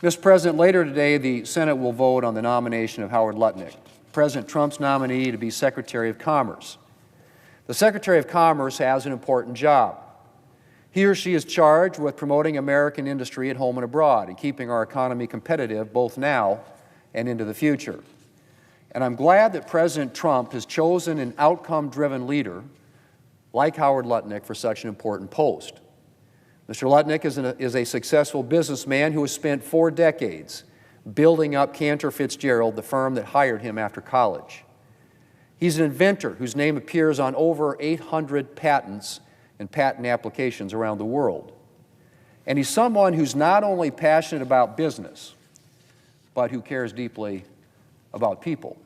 Mr. President, later today, the Senate will vote on the nomination of Howard Lutnick, President Trump's nominee to be Secretary of Commerce. The Secretary of Commerce has an important job. He or she is charged with promoting American industry at home and abroad and keeping our economy competitive both now and into the future. And I'm glad that President Trump has chosen an outcome-driven leader like Howard Lutnick for such an important post. Mr. Lutnick is a successful businessman who has spent 4 decades building up Cantor Fitzgerald, the firm that hired him after college. He's an inventor whose name appears on over 800 patents and patent applications around the world. And he's someone who's not only passionate about business, but who cares deeply about people.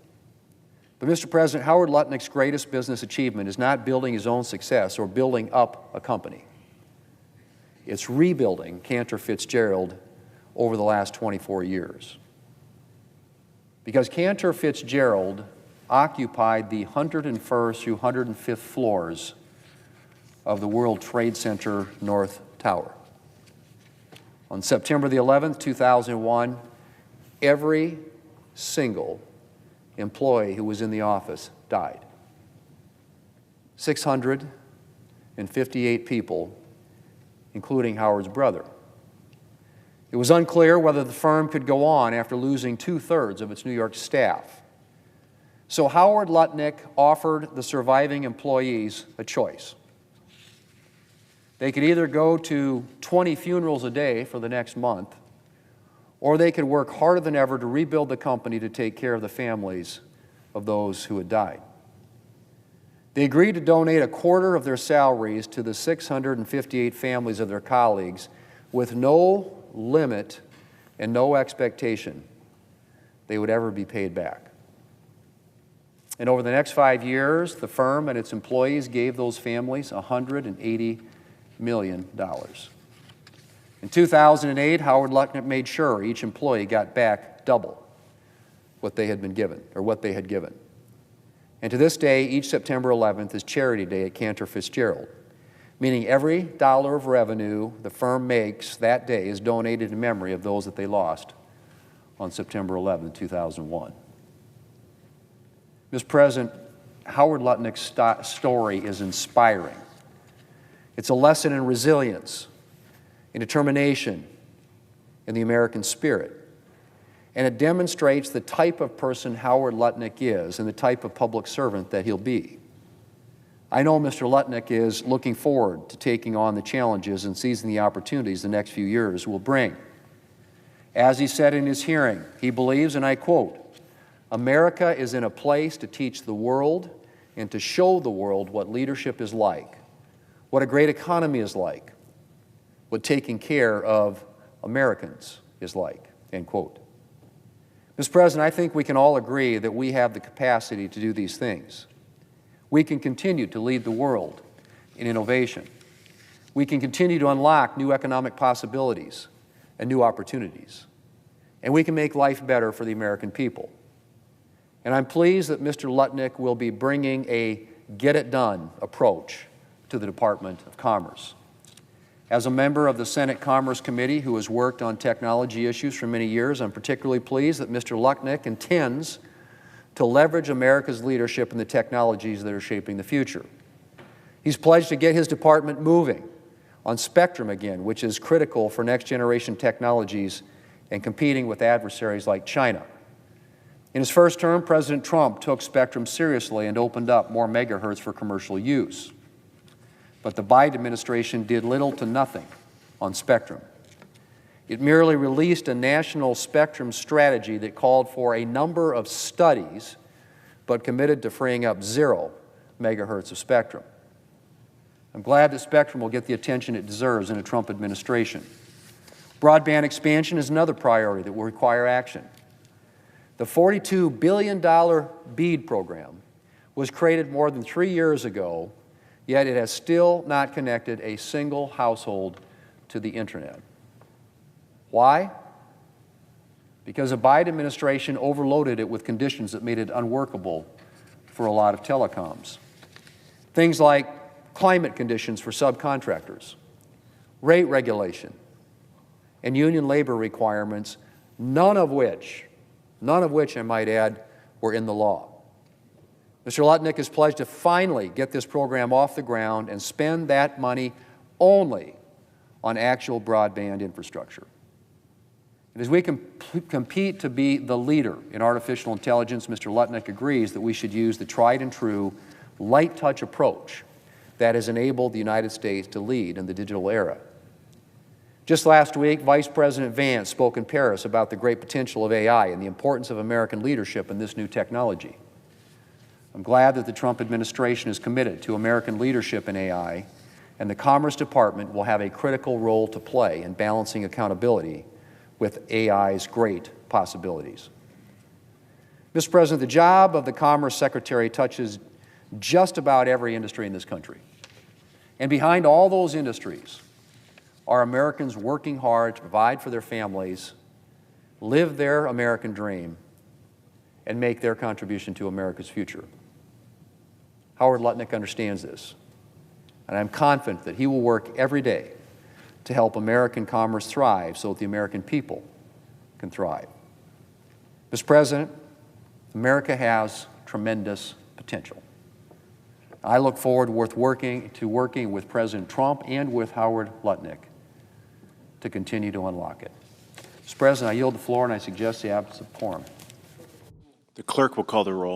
But Mr. President, Howard Lutnick's greatest business achievement is not building his own success or building up a company. It's rebuilding Cantor Fitzgerald over the last 24 years. Because Cantor Fitzgerald occupied the 101st through 105th floors of the World Trade Center North Tower. On September the 11th, 2001, every single employee who was in the office died. 658 people, including Howard's brother. It was unclear whether the firm could go on after losing 2/3 of its New York staff. So Howard Lutnick offered the surviving employees a choice. They could either go to 20 funerals a day for the next month, or they could work harder than ever to rebuild the company to take care of the families of those who had died. They agreed to donate a quarter of their salaries to the 658 families of their colleagues with no limit and no expectation they would ever be paid back. And over the next 5 years, the firm and its employees gave those families $180 million. In 2008, Howard Lutnick made sure each employee got back double what they had been given, or what they had given. And to this day, each September 11th is Charity Day at Cantor Fitzgerald, meaning every dollar of revenue the firm makes that day is donated in memory of those that they lost on September 11, 2001. Mr. President, Howard Lutnick's story is inspiring. It's a lesson in resilience, in determination, in the American spirit. And it demonstrates the type of person Howard Lutnick is and the type of public servant that he'll be. I know Mr. Lutnick is looking forward to taking on the challenges and seizing the opportunities the next few years will bring. As he said in his hearing, he believes, and I quote, "America is in a place to teach the world and to show the world what leadership is like, what a great economy is like, what taking care of Americans is like," end quote. Mr. President, I think we can all agree that we have the capacity to do these things. We can continue to lead the world in innovation. We can continue to unlock new economic possibilities and new opportunities. And we can make life better for the American people. And I'm pleased that Mr. Lutnick will be bringing a get-it-done approach to the Department of Commerce. As a member of the Senate Commerce Committee who has worked on technology issues for many years, I'm particularly pleased that Mr. Lutnick intends to leverage America's leadership in the technologies that are shaping the future. He's pledged to get his department moving on spectrum again, which is critical for next-generation technologies and competing with adversaries like China. In his first term, President Trump took spectrum seriously and opened up more megahertz for commercial use. But the Biden administration did little to nothing on spectrum. It merely released a national spectrum strategy that called for a number of studies, but committed to freeing up 0 megahertz of spectrum. I'm glad that spectrum will get the attention it deserves in a Trump administration. Broadband expansion is another priority that will require action. The $42 billion BEAD program was created more than 3 years ago, yet it has still not connected a single household to the internet. Why? Because the Biden administration overloaded it with conditions that made it unworkable for a lot of telecoms. Things like climate conditions for subcontractors, rate regulation, and union labor requirements, none of which, I might add, were in the law. Mr. Lutnick has pledged to finally get this program off the ground and spend that money only on actual broadband infrastructure. And as we compete to be the leader in artificial intelligence, Mr. Lutnick agrees that we should use the tried and true light touch approach that has enabled the United States to lead in the digital era. Just last week, Vice President Vance spoke in Paris about the great potential of AI and the importance of American leadership in this new technology. I'm glad that the Trump administration is committed to American leadership in AI, and the Commerce Department will have a critical role to play in balancing accountability with AI's great possibilities. Mr. President, the job of the Commerce Secretary touches just about every industry in this country. And behind all those industries are Americans working hard to provide for their families, live their American dream, and make their contribution to America's future. Howard Lutnick understands this, and I'm confident that he will work every day to help American commerce thrive so that the American people can thrive. Mr. President, America has tremendous potential. I look forward to working with President Trump and with Howard Lutnick to continue to unlock it. Mr. President, I yield the floor and I suggest the absence of quorum. The clerk will call the roll.